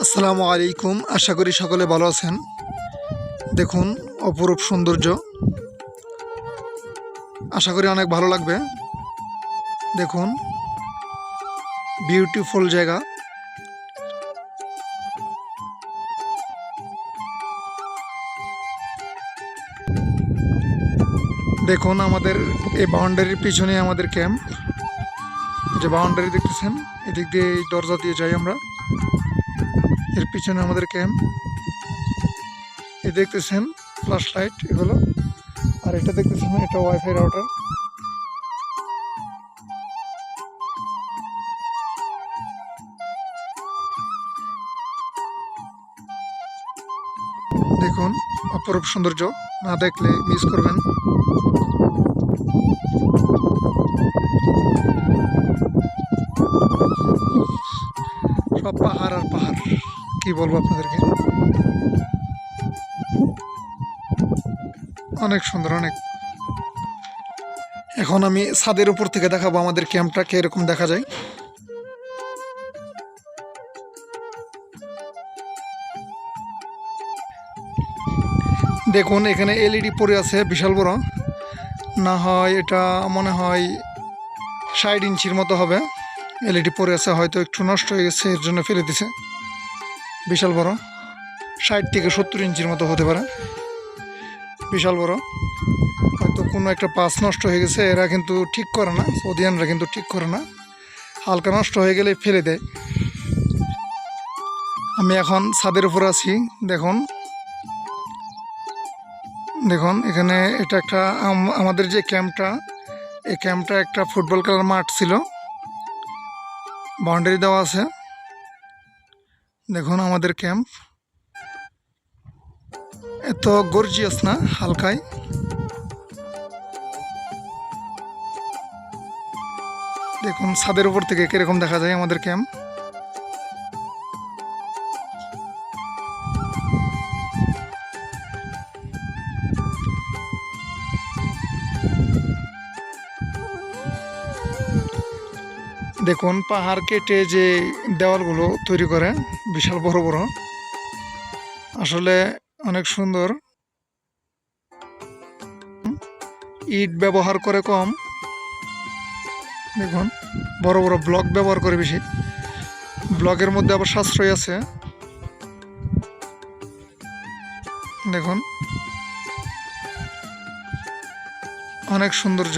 আসসালামু আলাইকুম। আশা করি সকলে ভালো আছেন। দেখুন অপরূপ সৌন্দর্য, আশা করি অনেক ভালো লাগবে। দেখুন বিউটিফুল জায়গা। দেখুন আমাদের এই বাউন্ডারির পিছনে আমাদের ক্যাম্প। যে বাউন্ডারি দেখতেছেন, এদিক দিয়ে এই দরজা দিয়ে যাই আমরা। এর পিছনে আমাদের ক্যাম্প। এ দেখতেছেন ফ্ল্যাশ লাইট এগুলো, আর এটা দেখতেছেন এটা ওয়াইফাই রাউটার। দেখুন অপরূপ সৌন্দর্য, না দেখলে মিস করবেন। সব পাহাড় আর পাহাড়, কি বলবো আপনাদেরকে, অনেক সুন্দর অনেক। এখন আমি ছাদের উপর থেকে দেখাবো আমাদের ক্যাম্পটাকে এরকম দেখা যায়। দেখুন এখানে এলইডি পড়ে আছে বিশাল বড়, না হয় এটা মনে হয় 60 ইঞ্চির মতো হবে। এলইডি পড়ে আছে, হয়তো একটু নষ্ট হয়ে গেছে এর জন্য ফেলে দিছে। বিশাল বড়, 60 থেকে 70 ইঞ্চির মতো হতে পারে, বিশাল বড়। হয়তো কোনো একটা পাস নষ্ট হয়ে গেছে, এরা কিন্তু ঠিক করে না, সৌদিয়ানরা কিন্তু ঠিক করে না, হালকা নষ্ট হয়ে গেলে ফেলে দেয়। আমি এখন ছাদের উপর আছি। দেখুন দেখুন এখানে এটা একটা আমাদের যে ক্যাম্পটা, এই ক্যাম্পটা একটা ফুটবল খেলার মাঠ ছিল, বাউন্ডারি দেওয়া আছে। দেখুন আমাদের ক্যাম্প এত গর্জিয়াস না, হালকাই। দেখুন ছাদের উপর থেকে কিরকম দেখা যায় আমাদের ক্যাম্প। দেখুন পাহাড় কেটে যে দেওয়ালগুলো তৈরি করে, বিশাল বড় বড়, আসলে অনেক সুন্দর। ইট ব্যবহার করে কম, দেখুন বড় বড় ব্লক ব্যবহার করে বেশি। ব্লকের মধ্যে আবার সাশ্রয় আছে। দেখুন অনেক সৌন্দর্য।